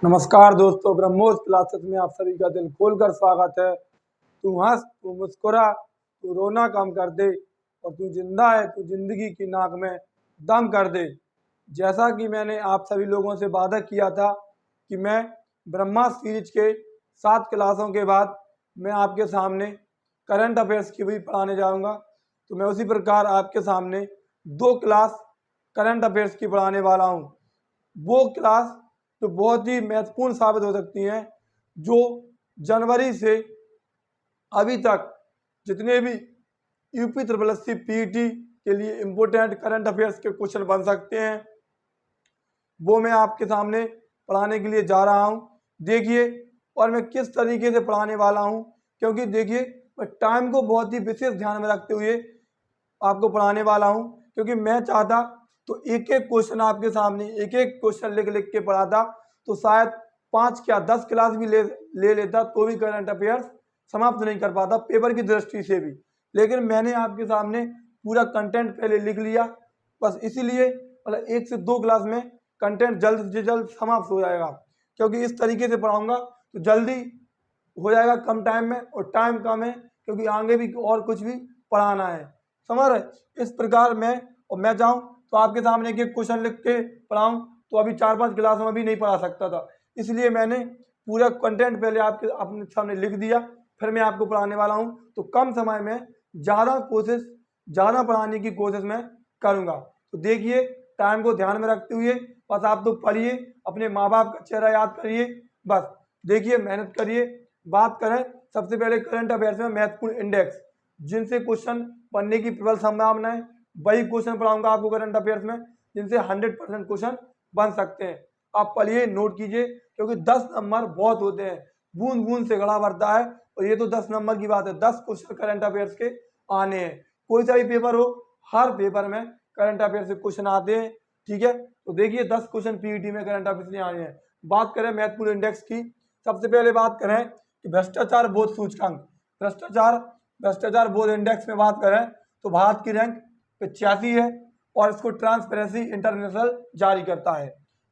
नमस्कार दोस्तों, ब्रह्मोस क्लासेस में आप सभी का दिल खोलकर स्वागत है। तू हंस, तू मुस्कुरा, तू रोना कम कर दे और तू जिंदा है, तू जिंदगी की नाक में दम कर दे। जैसा कि मैंने आप सभी लोगों से वादा किया था कि मैं ब्रह्मा सीरीज के 7 क्लासों के बाद मैं आपके सामने करंट अफेयर्स की भी पढ़ाने जाऊंगा, तो मैं उसी प्रकार आपके सामने 2 क्लास करंट अफेयर्स की पढ़ाने वाला हूं। वो क्लास जो बहुत ही महत्वपूर्ण साबित हो सकती हैं, जो जनवरी से अभी तक जितने भी UP triple S C PET के लिए इम्पोर्टेंट करंट अफेयर्स के क्वेश्चन बन सकते हैं, वो मैं आपके सामने पढ़ाने के लिए जा रहा हूं। देखिए, और मैं किस तरीके से पढ़ाने वाला हूं, क्योंकि देखिए मैं टाइम को बहुत ही विशेष ध्यान में रखते हुए आपको पढ़ाने वाला हूं, क्योंकि मैं चाहता तो एक एक क्वेश्चन आपके सामने एक एक क्वेश्चन लिख लिख के पढ़ाता, तो शायद 5 या 10 क्लास भी ले लेता, तो भी करंट अफेयर्स समाप्त नहीं कर पाता पेपर की दृष्टि से भी। लेकिन मैंने आपके सामने पूरा कंटेंट पहले लिख लिया, बस इसीलिए मतलब 1 से 2 क्लास में कंटेंट जल्द से जल्द समाप्त हो जाएगा, क्योंकि इस तरीके से पढ़ाऊंगा तो जल्दी हो जाएगा कम टाइम में, और टाइम कम है क्योंकि आगे भी और कुछ भी पढ़ाना है। समझ रहे? इस प्रकार मैं चाहूँ तो आपके सामने एक एक क्वेश्चन लिख के पढ़ाऊँ, तो अभी 4-5 क्लास में भी नहीं पढ़ा सकता था। इसलिए मैंने पूरा कंटेंट पहले आपके अपने सामने लिख दिया, फिर मैं आपको पढ़ाने वाला हूँ। तो कम समय में ज़्यादा पढ़ाने की कोशिश मैं करूँगा। तो देखिए, टाइम को ध्यान में रखते हुए बस आप तो पढ़िए, अपने माँ बाप का चेहरा याद करिए, बस देखिए, मेहनत करिए। बात करें सबसे पहले करंट अफेयर्स में महत्वपूर्ण इंडेक्स, जिनसे क्वेश्चन बनने की प्रबल संभावना है, वही क्वेश्चन पढ़ाऊंगा आपको करंट अफेयर्स में जिनसे 100% क्वेश्चन बन सकते हैं। आप पढ़िए, नोट कीजिए, क्योंकि 10 नंबर बहुत होते हैं, बूंद बूंद से घड़ा भरता है, और ये तो 10 नंबर की बात है। 10 क्वेश्चन करंट अफेयर्स के आने हैं, कोई सा भी पेपर हो, हर पेपर में करंट अफेयर्स से क्वेश्चन आते हैं। ठीक है, तो देखिए 10 क्वेश्चन पीईटी में करंट अफेयर्स से आने हैं। बात करें महत्वपूर्ण इंडेक्स की, सबसे पहले बात करें कि भ्रष्टाचार बोध सूचकांक, भ्रष्टाचार बोध इंडेक्स में बात करें तो भारत की रैंक 85 है, और इसको ट्रांसपेरेंसी इंटरनेशनल जारी करता है।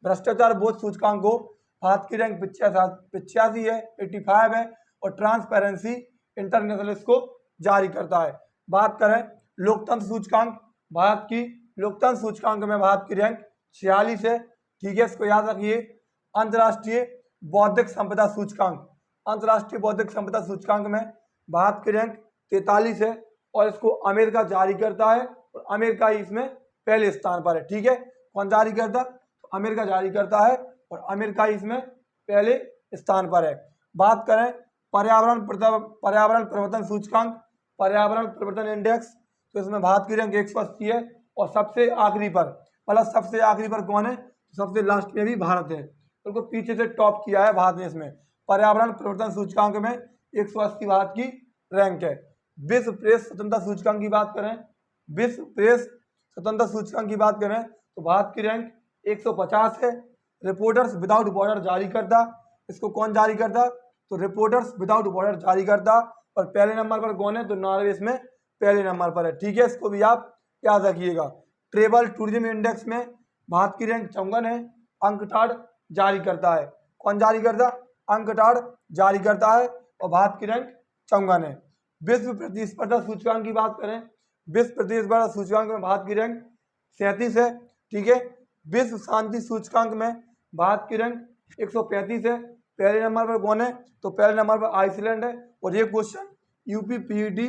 भ्रष्टाचार बोध सूचकांक को भारत की रैंक 85 है, 85 है, और ट्रांसपेरेंसी इंटरनेशनल इसको जारी करता है। बात करें लोकतंत्र सूचकांक, लोकतंत्र सूचकांक में भारत की रैंक 46 है। ठीक है, इसको याद रखिए। अंतर्राष्ट्रीय बौद्धिक संपदा सूचकांक, अंतर्राष्ट्रीय बौद्धिक संपदा सूचकांक में भारत की रैंक 43 है, और इसको अमेरिका जारी करता है, और अमेरिका ही इसमें पहले स्थान पर है। ठीक है, कौन जारी करता? तो अमेरिका जारी करता है, और अमेरिका ही इसमें पहले स्थान पर है। बात करें पर्यावरण प्रवर्तन सूचकांक, पर्यावरण प्रवर्तन इंडेक्स, तो इसमें भारत की रैंक 180 है, और सबसे आखिरी पर, मतलब सबसे आखिरी पर कौन है? सबसे लास्ट में भी भारत है, उनको पीछे से टॉप किया है भारत ने। इसमें पर्यावरण प्रवर्तन सूचकांक में 180 भारत की रैंक है। विश्व प्रेस स्वतंत्रता सूचकांक की बात करें, विश्व प्रेस स्वतंत्रता सूचकांक की बात करें तो भारत की रैंक 150 है। रिपोर्टर्स विदाउट बॉर्डर जारी करता, इसको कौन जारी करता? तो रिपोर्टर्स विदाउट बॉर्डर जारी करता, और पहले नंबर पर कौन है? तो नॉर्वे इसमें पहले नंबर पर है। ठीक है, इसको भी आप याद रखिएगा। ट्रेवल टूरिज्म इंडेक्स में भारत की रैंक 54 है, अंकटाड जारी करता है। कौन जारी करता? अंकटाड जारी करता है, और भारत की रैंक 54 है। विश्व प्रतिस्पर्धा सूचकांक की बात करें, विश्व प्रतिस्पर्धा सूचकांक में भारत की रैंक 37 है। ठीक है, विश्व शांति सूचकांक में भारत की रैंक 135 है। पहले नंबर पर कौन है? तो पहले नंबर पर आइसलैंड है। और ये क्वेश्चन यूपी पीईटी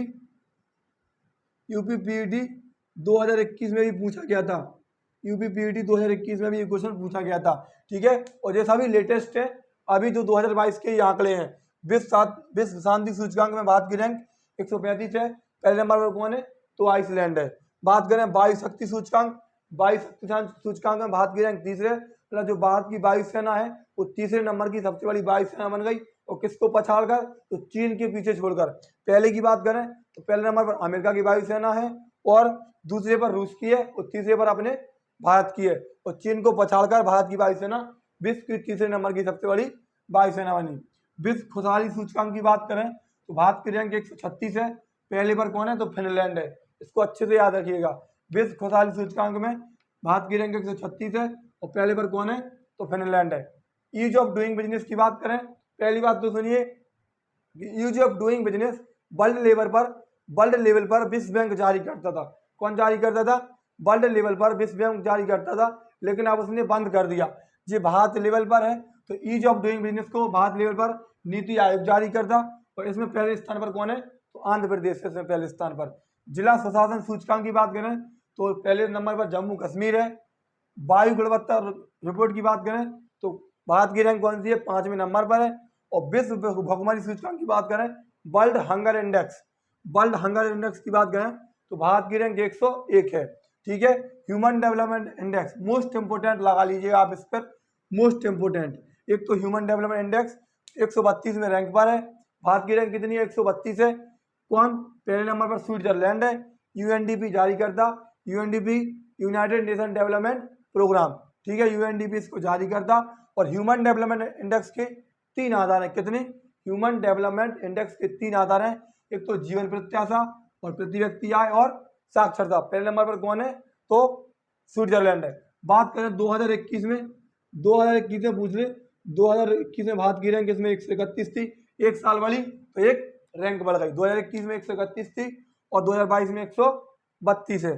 2021 में भी पूछा गया था, यूपी पीईटी 2021 में भी ये क्वेश्चन पूछा गया था। ठीक है, और ये सभी लेटेस्ट है, अभी जो 2022 के ये आंकड़े हैं। विश्व शांति सूचकांक में भारत की रैंक 135 है, पहले नंबर पर कौन है? तो आइसलैंड है। बात करें वायु शक्ति सूचकांक, वायु शक्ति सूचकांक में भारत की रैंक 3 है, मतलब जो भारत की वायुसेना है वो तीसरे नंबर की सबसे बड़ी वायुसेना बन गई, और किसको पछाड़कर? तो चीन के पीछे छोड़कर। पहले की बात करें तो पहले नंबर पर अमेरिका की वायुसेना है, और दूसरे पर रूस की है, और तीसरे पर अपने भारत की है, और चीन को पछाड़कर भारत की वायुसेना विश्व की तीसरे नंबर की सबसे बड़ी वायुसेना बनी। विश्व खुशहाली सूचकांक की बात करें तो भारत की रैंक 136 है, पहले पर कौन है? तो फिनलैंड है, इसको अच्छे से याद रखिएगा। विश्व खुशहाली सूचकांक में भारत की रैंक 136 है, और पहले पर कौन है? तो फिनलैंड है। ईज ऑफ डूइंग बिजनेस की बात करें, पहली बात तो सुनिए, ease of doing business world level पर विश्व बैंक जारी करता था। कौन जारी करता था? वर्ल्ड लेवल पर विश्व बैंक जारी करता था, लेकिन अब उसने बंद कर दिया। ये भारत लेवल पर है, तो ईज ऑफ डूइंग बिजनेस को भारत लेवल पर नीति आयोग जारी करता, और इसमें पहले स्थान पर कौन है? तो आंध्र प्रदेश है इसमें पहले स्थान पर। जिला सुशासन सूचकांक की बात करें तो पहले नंबर पर जम्मू कश्मीर है। वायु गुणवत्ता रिपोर्ट की बात करें तो भारत की रैंक कौन सी है? 5वें नंबर पर है। और विश्व भुखमरी सूचकांक की बात करें, वर्ल्ड हंगर इंडेक्स की बात करें तो भारत की रैंक 101 है। ठीक है। Human development index most important लगा लीजिए आप इस पर, मोस्ट इंपोर्टेंट। एक तो ह्यूमन डेवलपमेंट इंडेक्स 132 में रैंक पर है। भारत की रैंक कितनी है? 132 है। कौन? पहले नंबर पर स्विट्जरलैंड है। यूएनडीपी जारी करता, UNDP United Nation Development Programme, ठीक है, यूएनडीपी इसको जारी करता। और ह्यूमन डेवलपमेंट इंडेक्स के 3 आधार हैं। कितने? ह्यूमन डेवलपमेंट इंडेक्स के 3 आधार हैं। एक तो जीवन प्रत्याशा और प्रति व्यक्ति आय और साक्षरता। पहले नंबर पर कौन है? तो स्विट्जरलैंड है। बात करें 2021 में, 2021 में पूछ ले, 2021 में भारत की रैंक इसमें 131 थी, एक साल वाली, तो एक रैंक बढ़ गई। 2021 में 131 थी और 2022 में 132 है।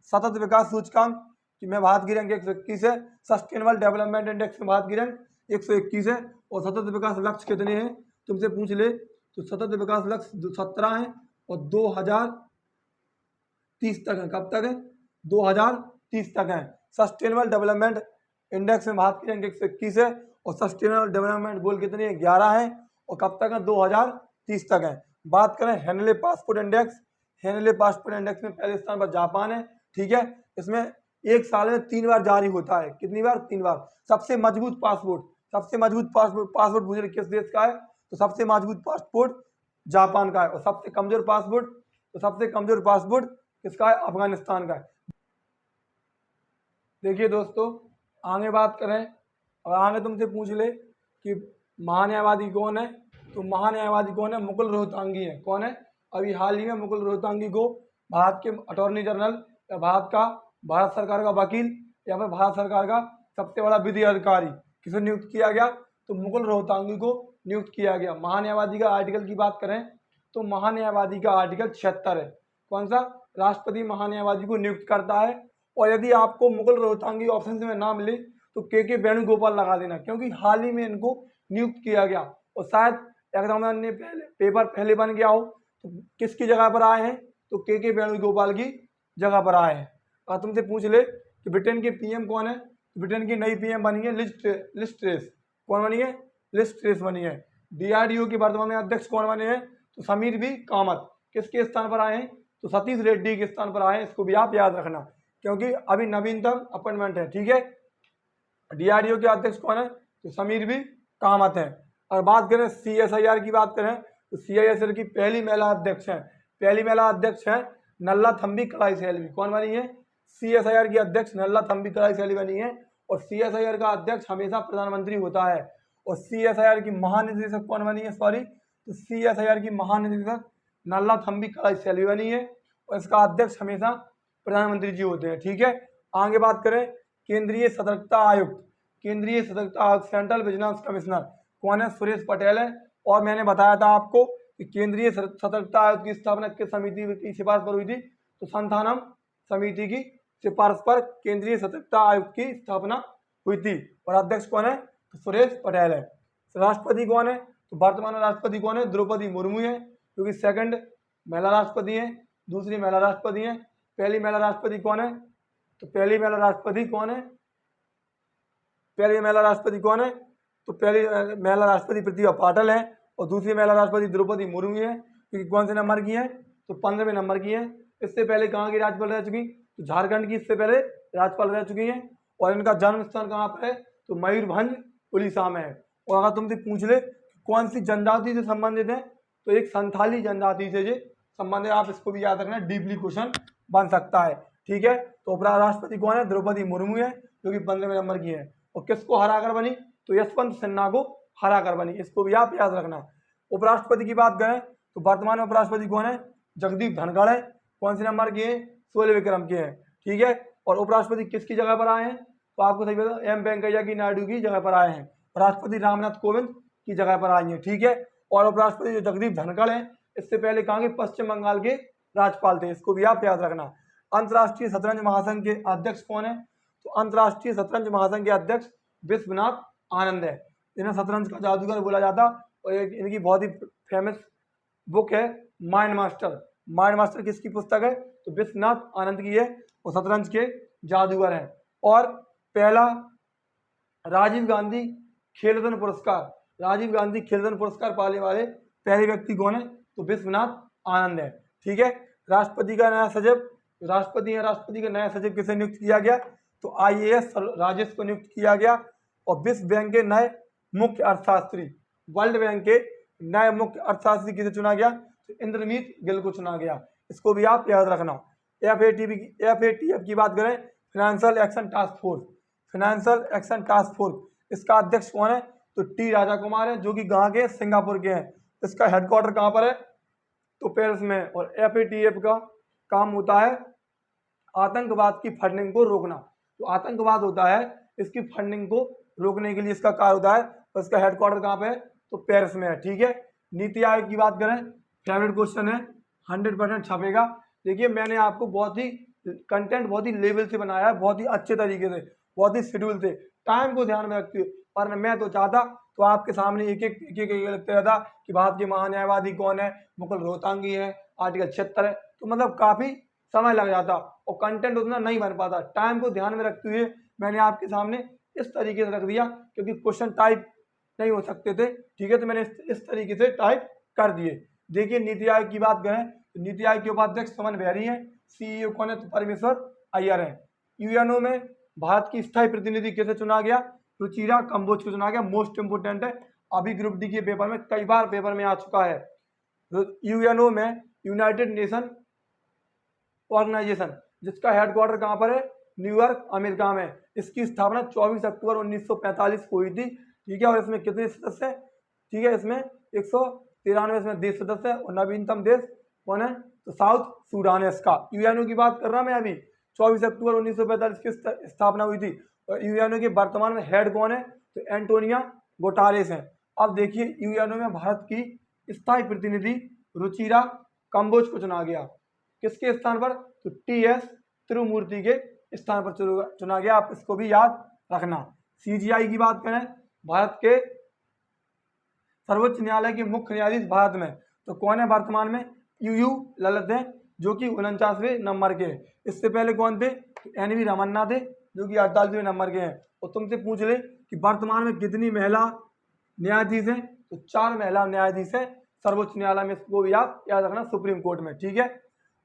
सतत विकास सूचकांक में भारत की रैंक 121 है। सस्टेनेबल डेवलपमेंट इंडेक्स में भारत की रैंक 121 है। और सतत विकास लक्ष्य कितने हैं तुमसे पूछ ले तो सतत विकास लक्ष्य 17 है और 2030 तक है। कब तक है? 2030 तक है। सस्टेनेबल डेवलपमेंट इंडेक्स में भारत की रैंक 121 है और सस्टेनेबल डेवलपमेंट गोल कितने हैं? 11 है। और कब तक है? 2030 तक है। बात करें Henley passport index, Henley passport index में पहले स्थान पर जापान है। ठीक है। इसमें एक साल में 3 बार जारी होता है। कितनी बार? 3 बार। सबसे मजबूत पासपोर्ट पूछ रहे किस देश का है? तो सबसे मजबूत पासपोर्ट जापान का है। और सबसे कमजोर पासपोर्ट किसका है? अफगानिस्तान का है। देखिए दोस्तों, आगे बात करें और आगे तुमसे पूछ ले कि महान्यायवादी कौन है? तो महान्यायवादी कौन है? मुकुल रोहतांगी है। कौन है? अभी हाल ही में मुकुल रोहतांगी को भारत के अटॉर्नी जनरल या भारत सरकार का वकील या फिर भारत सरकार का सबसे बड़ा विधि अधिकारी किसे नियुक्त किया गया? तो मुकुल रोहतांगी को नियुक्त किया गया। महान्यायवादी का आर्टिकल की बात करें तो महान्यायवादी का आर्टिकल 76 है। कौन सा? राष्ट्रपति महान्यायवादी को नियुक्त करता है। और यदि आपको मुकुल रोहतांगी ऑप्शन में ना मिले तो के वेणुगोपाल लगा देना, क्योंकि हाल ही में इनको नियुक्त किया गया और शायद एग्जामिनर ने पेपर पहले बन गया हो तो किसकी जगह पर आए हैं? तो के वेणुगोपाल की जगह पर आए हैं। और तुमसे पूछ ले कि ब्रिटेन के पीएम कौन है? ब्रिटेन की नई पीएम बनी है लिज ट्रेस। कौन बनी है? लिज ट्रेस बनी है। डीआरडीओ के वर्तमान में अध्यक्ष कौन बने हैं? तो समीर बी कामत। किसके स्थान पर आए हैं? तो सतीश रेड्डी के स्थान पर आए हैं। इसको भी आप याद रखना, क्योंकि अभी नवीनतम अपॉइंटमेंट है। ठीक है। डीआरडीओ के अध्यक्ष कौन है? तो समीर बी कामत है। और बात करें सीएसआईआर की बात करें तो सीआईएसआर की पहली महिला अध्यक्ष है नल्ला थम्बी कलाई सैलवी। कौन बनी है? सीएसआईआर की अध्यक्ष नल्ला थम्बी कलाई सैलवी बनी है। और सीएसआईआर का अध्यक्ष हमेशा प्रधानमंत्री होता है। और सीएसआईआर की महानिदेशक कौन बनी है? तो सीएसआईआर की महानिदेशक नल्ला थम्बी कलाई सैलवी बनी है और इसका अध्यक्ष हमेशा प्रधानमंत्री जी होते हैं। ठीक है। आगे बात करें केंद्रीय सतर्कता आयुक्त सेंट्रल विजिलेंस कमिश्नर कौन है? सुरेश पटेल है। और मैंने बताया था आपको कि केंद्रीय सतर्कता आयोग की स्थापना किस समिति की सिफारिश पर हुई थी? तो संथानम समिति की सिफारिश पर केंद्रीय सतर्कता आयोग की स्थापना हुई थी। और अध्यक्ष कौन है? तो सुरेश पटेल है। राष्ट्रपति कौन है? तो वर्तमान राष्ट्रपति कौन है? द्रौपदी मुर्मू है, जो कि सेकंड महिला राष्ट्रपति है। दूसरी महिला राष्ट्रपति है। पहली महिला राष्ट्रपति कौन है? तो पहली महिला राष्ट्रपति प्रतिभा पाटिल है। और दूसरी महिला राष्ट्रपति द्रौपदी मुर्मू है, क्योंकि कौन से नंबर की है? तो 15वें नंबर की है। इससे पहले कहाँ की राज्यपाल रह चुकी? तो झारखंड की इससे पहले राज्यपाल रह चुकी हैं। और इनका जन्म स्थान कहाँ पर है? तो मयूरभंज उड़ीसा में है। और अगर तुमसे पूछ ले कौन सी जनजाति से संबंधित है तो एक संथाली जनजाति से जो संबंधित, आप इसको भी याद रखना, डीपली क्वेश्चन बन सकता है। ठीक है। तो उपराष्ट्रपति कौन है? द्रौपदी मुर्मू है, जो कि 15वें नंबर की है। और किसको हरा कर बनी? तो यशवंत सिन्हा को हरा कर बनी। इसको भी आप याद रखना। उपराष्ट्रपति की बात करें तो वर्तमान में उपराष्ट्रपति कौन है? जगदीप धनखड़ है। कौन से नंबर के हैं? 16 विक्रम के हैं। ठीक है। और उपराष्ट्रपति किसकी जगह पर आए हैं? तो आपको सही पता, एम वेंकैया नायडू की जगह पर आए हैं। राष्ट्रपति रामनाथ कोविंद की जगह पर आई हैं, ठीक है। और उपराष्ट्रपति जो जगदीप धनखड़ हैं, इससे पहले कहाँ के पश्चिम बंगाल के राज्यपाल थे, इसको भी आप याद रखना। अंतर्राष्ट्रीय शतरंज महासंघ के अध्यक्ष कौन है? तो अंतर्राष्ट्रीय शतरंज महासंघ के अध्यक्ष विश्वनाथ आनंद है। इन्हें शतरंज का जादूगर बोला जाता। और एक इनकी बहुत ही फेमस बुक है माइंड मास्टर। माइंड मास्टर किसकी पुस्तक है? तो विश्वनाथ आनंद की है, वो शतरंज के जादूगर हैं। और पहला राजीव गांधी खेल रत्न पुरस्कार, राजीव गांधी खेल रत्न पुरस्कार पाने वाले पहले व्यक्ति कौन है? तो विश्वनाथ आनंद है, ठीक है। राष्ट्रपति का नया सचिव, राष्ट्रपति का नया सचिव किसे नियुक्त किया गया? तो IAS राजेश को नियुक्त किया गया। और विश्व बैंक के नए मुख्य अर्थशास्त्री, वर्ल्ड बैंक के नए मुख्य अर्थशास्त्री किसे चुना गया? तो इंद्रमीत गिल को चुना गया। इसको भी आप याद रखना। FATF की बात करें, financial action task force, financial action task force, इसका अध्यक्ष कौन है? तो T राजा कुमार है, जो कि कहाँ के? सिंगापुर के हैं। इसका हेडक्वार्टर कहाँ पर है? तो पेरिस में। और FATF का काम होता है आतंकवाद की फंडिंग को रोकना। तो आतंकवाद होता है, इसकी फंडिंग को रोकने के लिए इसका कार्य होता है। और इसका हेडक्वार्टर कहाँ पे है? तो पेरिस में है, ठीक है। नीति आयोग की बात करें, फेवरेट क्वेश्चन है, 100% छपेगा। देखिए मैंने आपको बहुत ही कंटेंट बहुत ही लेवल से बनाया है, बहुत ही अच्छे तरीके से, बहुत ही शेड्यूल से, टाइम को ध्यान में रखते हुए। पर मैं तो चाहता तो आपके सामने एक एक लगता रहता कि भारत के महान्यायवादी कौन है, मुकुल रोहतंगी है, आर्टिकल 76 है, तो मतलब काफी समय लग जाता और कंटेंट उतना नहीं बन पाता। टाइम को ध्यान में रखते हुए मैंने आपके सामने इस तरीके से रख दिया, क्योंकि क्वेश्चन टाइप नहीं हो सकते थे, ठीक है। तो मैंने इस तरीके से टाइप कर दिए। देखिए नीति आयोग की बात करें तो नीति आयोग के उपाध्यक्ष समन बेहरी हैं। CEO कौन है? तो परमेश्वर अय्यर है। UNO में भारत की स्थायी प्रतिनिधि कैसे चुना गया? रुचिरा कंबोज को चुना गया। मोस्ट इंपोर्टेंट है, अभी ग्रुप डी के पेपर में कई बार पेपर में आ चुका है। UNO में यूनाइटेड नेशन ऑर्गेनाइजेशन, जिसका हेडक्वार्टर कहाँ पर है? न्यूयॉर्क अमेरिका में। इसकी स्थापना 24 अक्टूबर 1945 को हुई थी, ठीक है। और इसमें कितने सदस्य हैं? ठीक है, इसमें 193 इसमें देश सदस्य है। और नवीनतम देश कौन है? तो साउथ सूडान है इसका। UNO की बात कर रहा मैं अभी, 24 अक्टूबर 1945 की स्थापना हुई थी। और UNO के वर्तमान में हेड कौन है? तो एंटोनिया गुटेरेस हैं। अब देखिए UNO में भारत की स्थायी प्रतिनिधि रुचिरा कंबोज को चुना गया। किसके स्थान पर? तो TS तिरुमूर्ति के स्थान पर चुना गया। आप इसको भी याद रखना। CGI की बात करें, भारत के सर्वोच्च न्यायालय के मुख्य न्यायाधीश भारत में तो कौन है वर्तमान में? UU ललित हैं, जो कि 49वें नंबर के हैं। इससे पहले कौन थे? NV रमन्ना थे, जो कि 48वें नंबर के हैं। और तुमसे पूछ ले कि वर्तमान में कितनी महिला न्यायाधीश हैं? तो 4 महिला न्यायाधीश हैं सर्वोच्च न्यायालय में। इसको भी आप याद रखना, सुप्रीम कोर्ट में, ठीक है।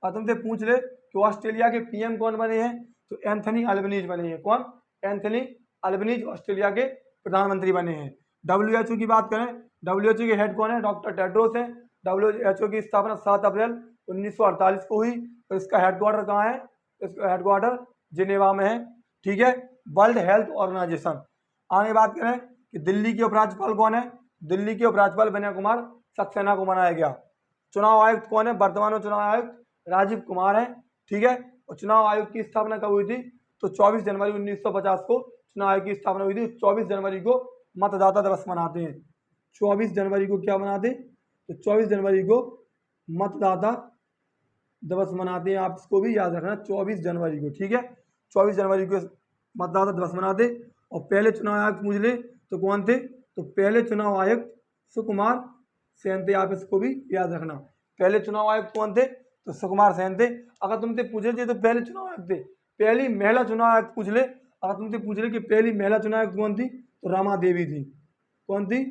और तुमसे पूछ ले कि ऑस्ट्रेलिया के PM कौन बने हैं? तो एंथनी अल्बनीज बने हैं। कौन? एंथनी अल्बनीज ऑस्ट्रेलिया के प्रधानमंत्री बने हैं। WHO की बात करें, WHO के हेड कौन है? डॉक्टर टेड्रोस हैं। WHO की स्थापना 7 अप्रैल 1948 को हुई। और इसका हेडक्वार्टर कहाँ है? इसका हेडक्वार्टर जिनेवा में है, ठीक है। World Health Organization. आगे बात करें कि दिल्ली के उपराज्यपाल कौन है? दिल्ली के उपराज्यपाल विनय कुमार सक्सेना को बनाया गया। चुनाव आयुक्त कौन है? वर्तमान में चुनाव आयुक्त राजीव कुमार है, ठीक है। और चुनाव आयोग की स्थापना कब हुई थी? तो 24 जनवरी 1950 को चुनाव आयोग की स्थापना हुई थी। 24 जनवरी को मतदाता दिवस मनाते हैं। 24 जनवरी को क्या मनाते? तो 24 जनवरी को मतदाता दिवस मनाते हैं। आप इसको भी याद रखना, 24 जनवरी को, ठीक है। 24 जनवरी को मतदाता दिवस मनाते। और पहले चुनाव आयुक्त पूछ ले तो कौन थे? तो पहले चुनाव आयुक्त सुकुमार सेन थे। आप इसको भी याद रखना। पहले चुनाव आयुक्त कौन थे? तो सुकुमार सेन थे। अगर तुमसे पूछ ले तो पहले चुनाव आयुक्त थे। पहली महिला चुनाव आयुक्त पूछ ले, अगर तुमसे पूछ ले कि पहली महिला चुनाव आयुक्त कौन थी? तो रमा देवी थी। कौन थी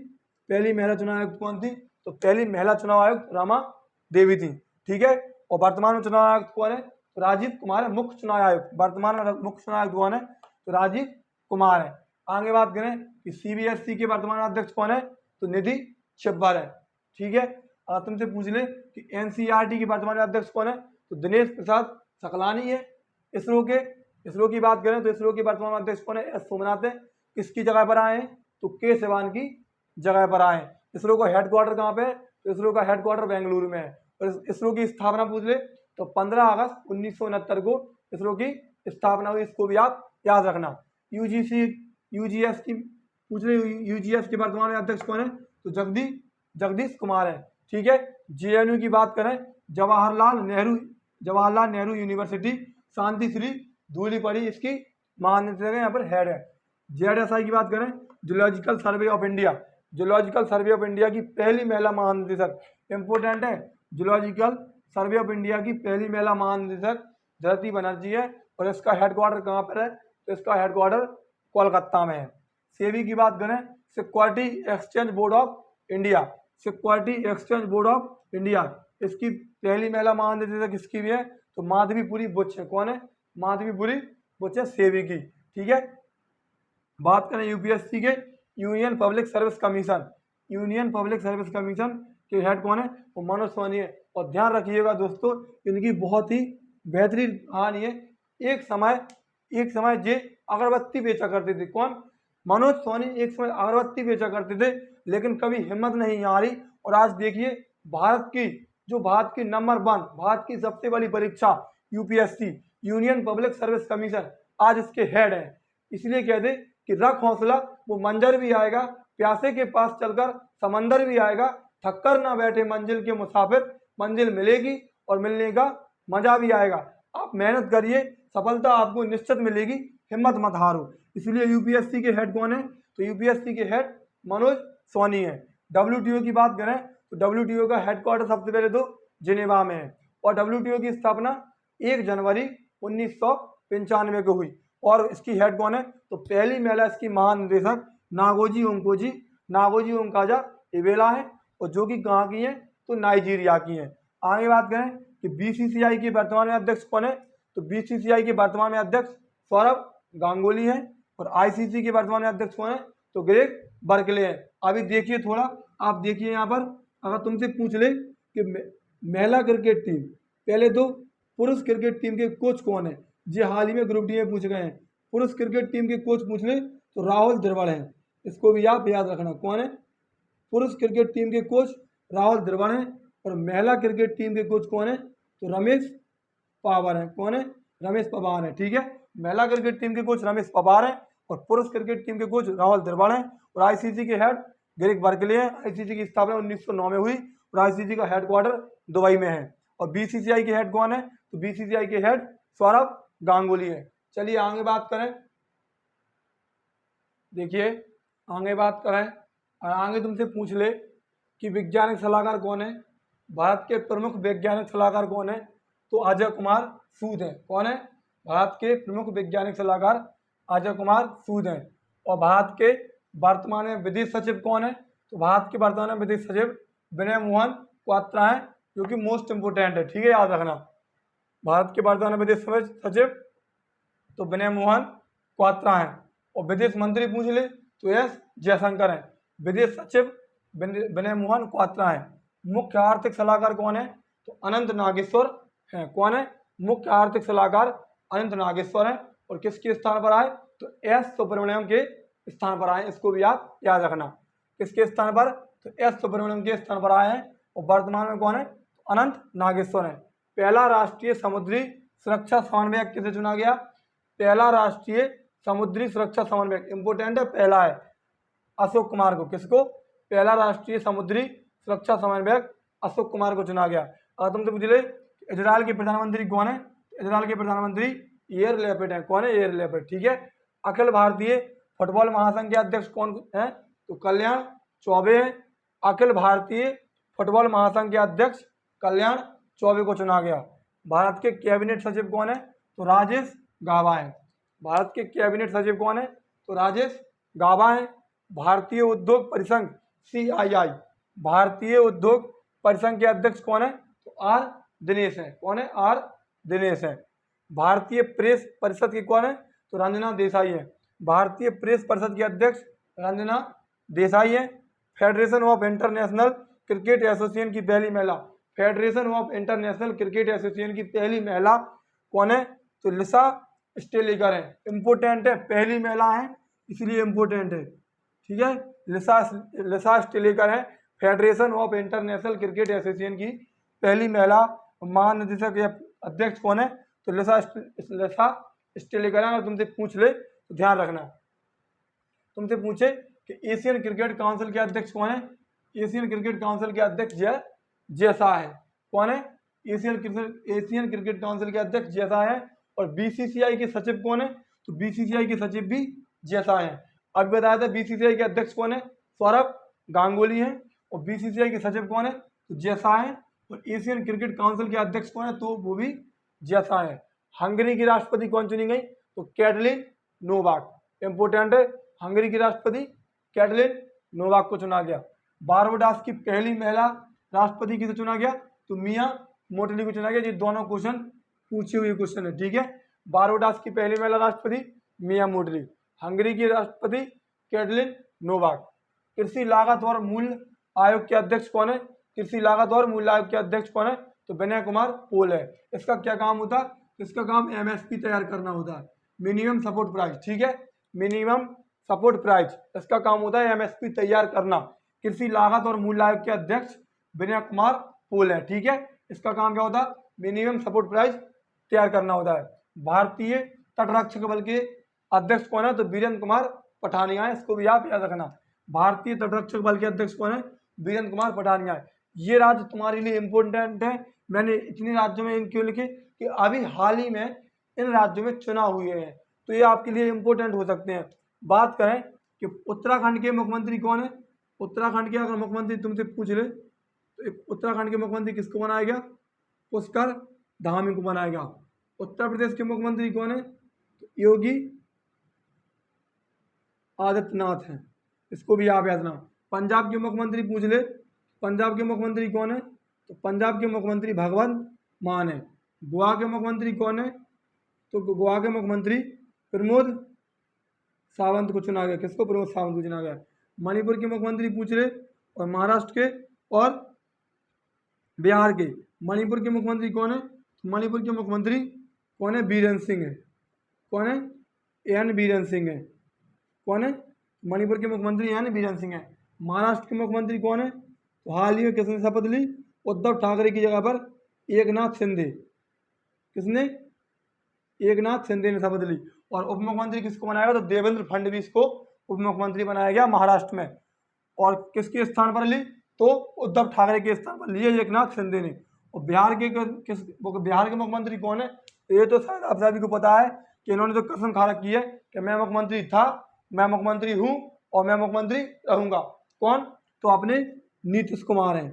पहली महिला चुनाव आयुक्त? कौन थी? तो पहली महिला चुनाव आयुक्त रमा देवी थी, ठीक है। और वर्तमान में चुनाव आयुक्त कौन है? तो राजीव कुमार है, मुख्य चुनाव आयुक्त। वर्तमान में मुख्य चुनाव आयुक्त कौन है? तो राजीव कुमार है। आगे बात करें कि CBSE के वर्तमान अध्यक्ष कौन है? तो निधि छिब्बर है, ठीक है। अगर तुमसे पूछ ले कि NCERT के वर्तमान अध्यक्ष कौन है? तो दिनेश प्रसाद सकलानी है। इसरो की बात करें तो इसरो के वर्तमान अध्यक्ष कौन है? S सोमनाथ है। किसकी जगह पर आए हैं? तो K सिवान की जगह पर आए। इसरो का हेडक्वार्टर कहाँ पे है? तो इसरो का हेडक्वार्टर बेंगलुरु में है। और इसरो की स्थापना पूछ ले तो 15 अगस्त 1969 को इसरो की स्थापना हुई। इसको भी आप याद रखना। UGS की पूछ ले यूजीएस के वर्तमान में अध्यक्ष कौन है, तो जगदीश कुमार है। ठीक है, जेएनयू की बात करें, जवाहरलाल नेहरू यूनिवर्सिटी शांति श्री धूलीपड़ी इसकी महानिदेशक यहाँ पर हेड है। जेएसआई की बात करें, zoological survey of India, zoological survey of India की पहली महिला महानिदेशक, इंपोर्टेंट है, जूलॉजिकल सर्वे ऑफ इंडिया की पहली महिला महानिदेशक धरती बनर्जी है। और इसका हेडक्वार्टर कहाँ पर है, तो इसका हेडक्वार्टर कोलकाता में है। सेबी की बात करें, security exchange board of India, security exchange board of India, इसकी पहली महिला महानिदेशक किसकी भी है, तो माधवीपुरी बुच है। कौन है, माधवीपुरी बुच है सेबी की। ठीक है, बात करें यूपीएससी के, union public service commission, union public service commission के हेड कौन है, वो मनोज सोनी है। और ध्यान रखिएगा दोस्तों, इनकी बहुत ही बेहतरीन कहानी है। एक समय ये अगरबत्ती बेचा करते थे। कौन, मनोज सोनी एक समय अगरबत्ती बेचा करते थे, लेकिन कभी हिम्मत नहीं हारी। और आज देखिए भारत की नंबर 1, भारत की सबसे बड़ी परीक्षा UPSC, union public service commission, आज इसके हेड है। इसलिए कहते कि रख हौसला, वो मंजर भी आएगा, प्यासे के पास चलकर समंदर भी आएगा, थककर ना बैठे मंजिल के मुसाफिर, मंजिल मिलेगी और मिलने का मजा भी आएगा। आप मेहनत करिए, सफलता आपको निश्चित मिलेगी, हिम्मत मत हारो। इसलिए यूपीएससी के हेड कौन है, तो यूपीएससी के हेड मनोज सोनी है। डब्ल्यूटीओ की बात करें, तो डब्ल्यूटीओ का हेडक्वार्टर सबसे पहले तो जिनेवा में है। और डब्ल्यूटीओ की स्थापना 1 जनवरी 1995 को हुई। और इसकी हेड कौन है, तो पहली महिला इसकी महानिदेशक नागोजी ओंकाजा इवेला है, और जो कि कहाँ की है, तो नाइजीरिया की है। आगे बात करें कि बीसीसीआई के वर्तमान में अध्यक्ष कौन है, तो बीसीसीआई के वर्तमान में अध्यक्ष सौरभ गांगुली है। और आईसीसी के वर्तमान में अध्यक्ष कौन है, तो ग्रेग बर्कले है। अभी देखिए थोड़ा, आप देखिए यहाँ पर, अगर तुमसे पूछ ले कि महिला क्रिकेट टीम, पहले तो पुरुष क्रिकेट टीम के कोच कौन है, ये हाल ही में ग्रुप डी में पूछ गए हैं। पुरुष क्रिकेट टीम के कोच पूछ ले तो राहुल द्रविड़ है, इसको भी आप याद रखना। कौन है, पुरुष क्रिकेट टीम के कोच राहुल द्रविड़ है। और महिला क्रिकेट टीम के कोच कौन है, तो रमेश पवार है। कौन है, रमेश पवार है। ठीक है, महिला क्रिकेट टीम के कोच रमेश पवार है, और पुरुष क्रिकेट टीम के कोच राहुल द्रविड़ है। और आईसीसी के हेड ग्रेग बर्कले है। आईसीसी की स्थापना 1909 में हुई, और आईसीसी का हेडक्वार्टर दुबई में है। और बीसीसीआई के हेड कौन है, तो बीसीसीआई के हेड सौरभ गांगुली है। चलिए आगे बात करें, देखिए आगे बात करें, और आगे तुमसे पूछ ले कि वैज्ञानिक सलाहकार कौन है, भारत के प्रमुख वैज्ञानिक सलाहकार कौन है, तो अजय कुमार सूद है। कौन है, भारत के प्रमुख वैज्ञानिक सलाहकार अजय कुमार सूद हैं। और भारत के वर्तमान में विदेश सचिव कौन है, तो भारत के वर्तमान में विदेश सचिव विनय मोहन क्वात्रा है, जो कि मोस्ट इंपोर्टेंट है। ठीक है, याद रखना, भारत के वर्तमान में विदेश सचिव तो विनय मोहन क्वात्रा है। और विदेश मंत्री पूछ ले तो एस जयशंकर है। विदेश सचिव विनय मोहन क्वात्रा है। मुख्य आर्थिक सलाहकार कौन है, तो अनंत नागेश्वर है। कौन है, मुख्य आर्थिक सलाहकार अनंत नागेश्वर है। और किसके स्थान पर आए, तो एस सुब्रमण्यम के स्थान पर आए, इसको भी आप याद रखना। किसके स्थान पर, तो एस सुब्रमण्यम के स्थान पर आए हैं। और वर्तमान में कौन है, तो अनंत नागेश्वर है। पहला राष्ट्रीय समुद्री सुरक्षा समन्वयक किसे चुना गया, पहला राष्ट्रीय समुद्री सुरक्षा समन्वयक, इंपोर्टेंट है, पहला है अशोक कुमार को। किसको, पहला राष्ट्रीय समुद्री सुरक्षा समन्वयक अशोक कुमार को चुना गया। अगर तुमसे पूछ ले इजराइल के प्रधानमंत्री कौन है, इजराइल के प्रधानमंत्री एयर लैपिड है। कौन है, एयर लैपिड। ठीक है, अखिल भारतीय फुटबॉल महासंघ के अध्यक्ष कौन है, तो कल्याण चौबे है। अखिल भारतीय फुटबॉल महासंघ के अध्यक्ष कल्याण चौबे को चुना गया। भारत के कैबिनेट सचिव कौन है, तो राजेश गाबा है। भारत के कैबिनेट सचिव कौन है, तो राजेश गाबा है। भारतीय उद्योग परिसंघ CII, भारतीय उद्योग परिसंघ के अध्यक्ष कौन है, तो आर दिनेश है। कौन है, आर दिनेश है। भारतीय प्रेस परिषद की कौन है, तो रंजना देसाई है। भारतीय प्रेस परिषद के अध्यक्ष रंजना देसाई है। Federation of international cricket association की पहली महिला, federation of international cricket association की पहली महिला कौन है, तो लिसा स्टेलिकर है। इंपोर्टेंट है, पहली महिला है इसलिए इंपोर्टेंट है। ठीक है, लिसा स्टेलिकर है। Federation of international cricket association की पहली महिला महानिदेशक या अध्यक्ष कौन है, तो लिसा स्टेलिकर है। और तुमसे पूछ ले तो ध्यान रखना, तुमसे पूछे कि एशियन क्रिकेट काउंसिल के अध्यक्ष कौन है? एशियन क्रिकेट काउंसिल के अध्यक्ष जैसा है। कौन है? एशियन क्रिकेट काउंसिल के अध्यक्ष जैसा है। और बीसीसीआई के सचिव कौन है? तो बीसीसीआई के सचिव भी जैसा है। अभी बताया था बीसीसीआई के अध्यक्ष कौन है? सौरभ गांगुली है। और बीसीसीआई के सचिव कौन है? तो जैसा है। और एशियन क्रिकेट काउंसिल के अध्यक्ष कौन है? तो वो भी जैसा है। हंगरी की राष्ट्रपति कौन चुनी गई? तो कैटलिन नोवाक। इंपोर्टेंट है, हंगरी की राष्ट्रपति कैटलिन नोवाक को चुना गया। बारबाडोस की पहली महिला राष्ट्रपति किसे चुना गया? तो मिया मोटली को चुना गया। ये दोनों क्वेश्चन पूछे हुए क्वेश्चन है, ठीक है। बारबाडोस की पहली महिला राष्ट्रपति मिया मोटली, हंगरी की राष्ट्रपति कैटलिन नोवाक। कृषि लागत और मूल्य आयोग के अध्यक्ष कौन है? कृषि लागत और मूल्य आयोग के अध्यक्ष कौन है? तो विनय कुमार पॉल है। इसका क्या काम होता है? इसका काम एमएसपी तैयार करना होता है, मिनिमम सपोर्ट प्राइस, ठीक है। मिनिमम सपोर्ट प्राइस इसका काम होता है एमएसपी तैयार करना। कृषि लागत और मूल्य आयोग के अध्यक्ष विनय कुमार पॉल है, ठीक है। इसका काम क्या होता है? मिनिमम सपोर्ट प्राइस तैयार करना होता है। भारतीय तटरक्षक बल के अध्यक्ष कौन है? तो वीरेंद्र कुमार पठानिया है। इसको भी आप याद रखना। भारतीय तटरक्षक बल के अध्यक्ष कौन है? वीरेंद्र कुमार पठानिया है। ये राज्य तुम्हारे लिए इंपोर्टेंट है। मैंने इतने राज्यों में क्यों लिखे कि अभी हाल ही में इन राज्यों में चुनाव हुए हैं, तो ये आपके लिए इंपोर्टेंट हो सकते हैं। बात करें कि उत्तराखंड के मुख्यमंत्री कौन है? उत्तराखंड के अगर मुख्यमंत्री तुमसे पूछ ले तो उत्तराखंड के मुख्यमंत्री किसको बनाया गया? पुष्कर धामी को बनाया गया। उत्तर प्रदेश के मुख्यमंत्री कौन है? तो योगी आदित्यनाथ हैं। इसको भी आप याद रखना। पंजाब के मुख्यमंत्री पूछ ले, पंजाब के मुख्यमंत्री कौन है? तो पंजाब के मुख्यमंत्री भगवंत मान है। गोवा के मुख्यमंत्री कौन है? तो गोवा के मुख्यमंत्री प्रमोद सावंत को चुना गया। किसको? प्रमोद सावंत को चुना गया। मणिपुर के मुख्यमंत्री पूछ ले, और महाराष्ट्र के और बिहार के। मणिपुर के मुख्यमंत्री कौन है? मणिपुर के मुख्यमंत्री कौन है? बीरेन सिंह है। कौन है? एन बीरेन सिंह है। कौन है? मणिपुर के मुख्यमंत्री एन बीरेन सिंह है। महाराष्ट्र के मुख्यमंत्री कौन है? तो हाल ही में किसने शपथ ली? उद्धव ठाकरे की जगह पर एकनाथ शिंदे। किसने? एकनाथ शिंदे ने शपथ ली। और उप मुख्यमंत्री किसको बनाया गया? तो देवेंद्र फडणवीस को उप मुख्यमंत्री बनाया गया महाराष्ट्र में। और किसके स्थान पर ली? तो उद्धव ठाकरे के स्थान पर लिए एकनाथ शिंदे ने। और बिहार के बिहार के मुख्यमंत्री कौन है? ये तो शायद आप सभी को पता है कि इन्होंने तो कसम खा रखी है कि मैं मुख्यमंत्री था, मैं मुख्यमंत्री हूँ और मैं मुख्यमंत्री रहूंगा। कौन? तो अपने नीतीश कुमार हैं।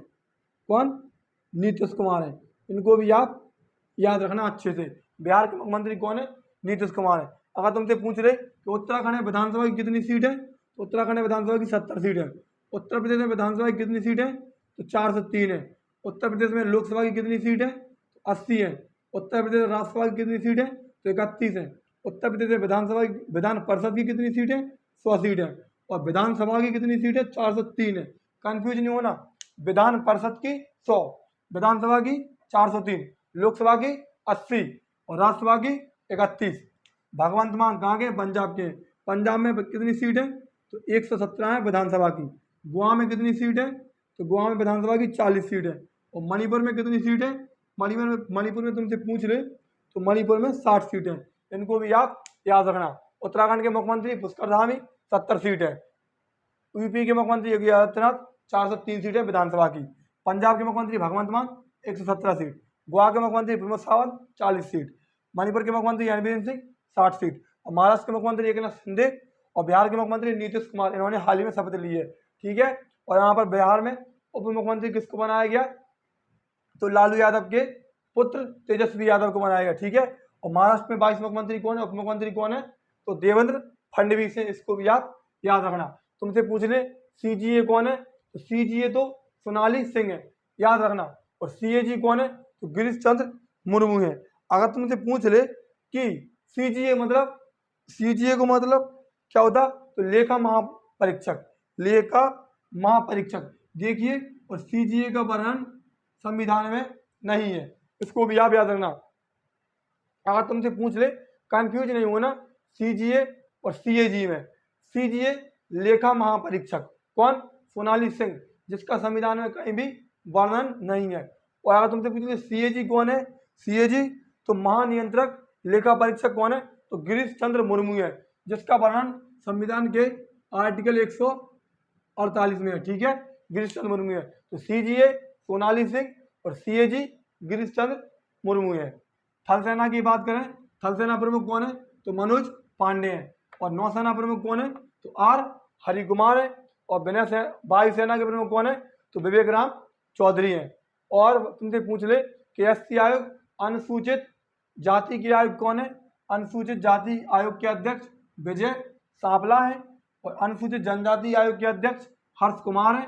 कौन? नीतीश कुमार हैं। इनको भी आप याद रखना अच्छे से। बिहार के मुख्यमंत्री कौन है? नीतीश कुमार है। अगर तुमसे पूछ रहे कि उत्तराखंड में विधानसभा की कितनी सीट है? तो उत्तराखंड में विधानसभा की 70 सीट है। उत्तर प्रदेश में विधानसभा की कितनी सीट है? तो 403 है। उत्तर प्रदेश में लोकसभा की कितनी सीट है? तो 80 है। उत्तर प्रदेश राज्यसभा की कितनी सीट है? तो 31 है। उत्तर प्रदेश में विधान परिषद की कितनी सीट है? 100 सीट है। और विधानसभा की कितनी सीट है? 403 है। कंफ्यूज नहीं होना। विधान परिषद की 100, विधानसभा की 403, लोकसभा की 80 और राज्यसभा की 31। भगवंत मान कहाँ के? पंजाब के। पंजाब में कितनी सीट है? तो 117 है विधानसभा की। गोवा में कितनी सीट है? तो गोवा में विधानसभा की 40 सीट है। और मणिपुर में कितनी सीट है? मणिपुर में तुमसे पूछ ले तो मणिपुर में 60 सीट है। इनको भी आप याद रखना। उत्तराखंड के मुख्यमंत्री पुष्कर धामी 70 सीट है। यूपी के मुख्यमंत्री योगी आदित्यनाथ 403 सीट है विधानसभा की। पंजाब के मुख्यमंत्री भगवंत मान 117 सीट। गोवा के मुख्यमंत्री प्रमोद सावंत 40 सीट। मणिपुर के मुख्यमंत्री एन बीरेन सिंह 60 सीट। और महाराष्ट्र के मुख्यमंत्री एकनाथ शिंदे और बिहार के मुख्यमंत्री नीतीश कुमार, इन्होंने हाल ही में शपथ ली है, ठीक है। और यहाँ पर बिहार में उप मुख्यमंत्री किसको बनाया गया? तो लालू यादव के पुत्र तेजस्वी यादव को बनाया गया, ठीक है। और महाराष्ट्र में 22 मुख्यमंत्री कौन है? उप मुख्यमंत्री कौन है? तो देवेंद्र फडणवीस है। इसको भी आप याद रखना। तुमसे पूछ ले सीजीए कौन है? तो सीजीए तो सोनाली सिंह है, याद रखना। और सीएजी कौन है? तो गिरीश चंद्र मुर्मू है। अगर तुमसे पूछ ले कि सीजीए मतलब, सीजीए को मतलब क्या होता? तो लेखा महापरीक्षक, लेखा महापरीक्षक, देखिए। और सीजीए का वर्णन संविधान में नहीं है, इसको भी आप याद रखना। अगर तुमसे पूछ ले, कंफ्यूज नहीं होना सीजीए और सीएजी में। सीजीए लेखा महापरीक्षक, कौन? सोनाली सिंह, जिसका संविधान में कहीं भी वर्णन नहीं है। और अगर तुमसे पूछ ले सीएजी कौन है? सीएजी तो महानियंत्रक लेखा परीक्षक कौन है? तो गिरीश चंद्र मुर्मू है, जिसका वर्णन संविधान के आर्टिकल 148 में है, ठीक है, गिरीश चंद्र मुर्मू है। तो CGA सोनाली सिंह और CAG गिरीश चंद्र मुर्मू है। थल सेना की बात करें, थल सेना प्रमुख कौन है? तो मनोज पांडे हैं। और नौसेना प्रमुख कौन है? तो R हरि कुमार है। और वायुसेना के प्रमुख कौन है? तो विवेक राम चौधरी हैं। और तुमसे पूछ ले कि SC आयोग अनुसूचित जाति के आयोग कौन है? अनुसूचित जाति आयोग के अध्यक्ष विजय सांपला है। और अनुसूचित जनजाति आयोग के अध्यक्ष हर्ष कुमार है।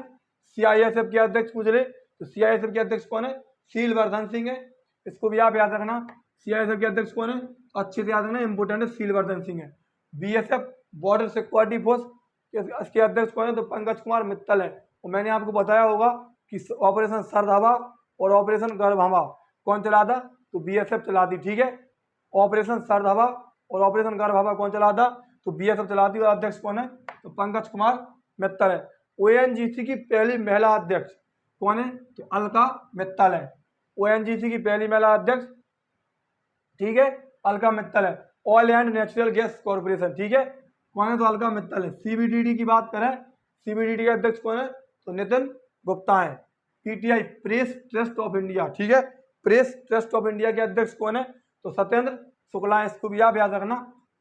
CISF के अध्यक्ष पूछ ले तो CISF के अध्यक्ष कौन है? शीलवर्धन सिंह है। इसको भी आप याद रखना, CISF के अध्यक्ष कौन है? अच्छे से याद रखना, इंपोर्टेंट है, शीलवर्धन सिंह है। BSF बॉर्डर सिक्योरिटी फोर्स इसके अध्यक्ष कौन है? तो पंकज कुमार मित्तल है। और मैंने आपको बताया होगा कि ऑपरेशन सर्द हवा और ऑपरेशन गर्भ हवा कौन चला था? तो BSF चलाती, ठीक है। ऑपरेशन सर्द हवा और ऑपरेशन गर्भ हवा कौन चलाता? तो BSF चलाती। और अध्यक्ष कौन है? तो पंकज कुमार मित्तल है। ONGC की पहली महिला अध्यक्ष कौन है? तो अलका मित्तल है। ONGC की पहली महिला अध्यक्ष, ठीक है, अलका मित्तल है। Oil and natural gas corporation, ठीक है, कौन है? तो अलका मित्तल है। CBDT की बात करें, CBDT के अध्यक्ष कौन है? तो नितिन गुप्ता है। PTI press trust of India, ठीक है, प्रेस ट्रस्ट ऑफ इंडिया के अध्यक्ष कौन है? तो सत्येंद्र शुक्ला है। इसको भी आप याद रखना,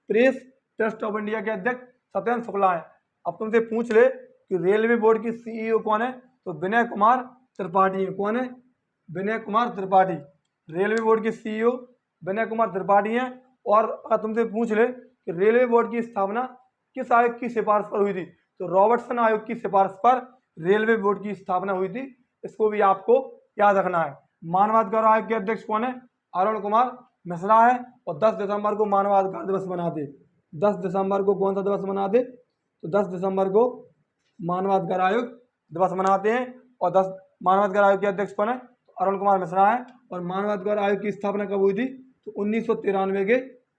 प्रेस ट्रस्ट ऑफ इंडिया के अध्यक्ष सत्येंद्र शुक्ला है। अब तुमसे पूछ ले कि रेलवे बोर्ड की CEO कौन है? तो विनय कुमार त्रिपाठी है। कौन है? विनय कुमार त्रिपाठी। रेलवे बोर्ड के CEO विनय कुमार त्रिपाठी हैं। और अगर तुमसे पूछ ले कि रेलवे बोर्ड की स्थापना किस आयोग की सिफारिश पर हुई थी? तो रॉबर्टसन आयोग की सिफारिश पर रेलवे बोर्ड की स्थापना हुई थी। इसको भी आपको याद रखना है। मानवाधिकार आयोग के अध्यक्ष कौन है? अरुण कुमार मिश्रा है। और 10 दिसंबर को मानवाधिकार दिवस मनाते। 10 दिसंबर को कौन सा दिवस मनाते? तो 10 दिसंबर को मानवाधिकार आयोग दिवस मनाते हैं। और 10 मानवाधिकार आयोग के अध्यक्ष कौन है? तो अरुण कुमार मिश्रा है। और मानवाधिकार आयोग की स्थापना कब हुई थी? तो 1993 के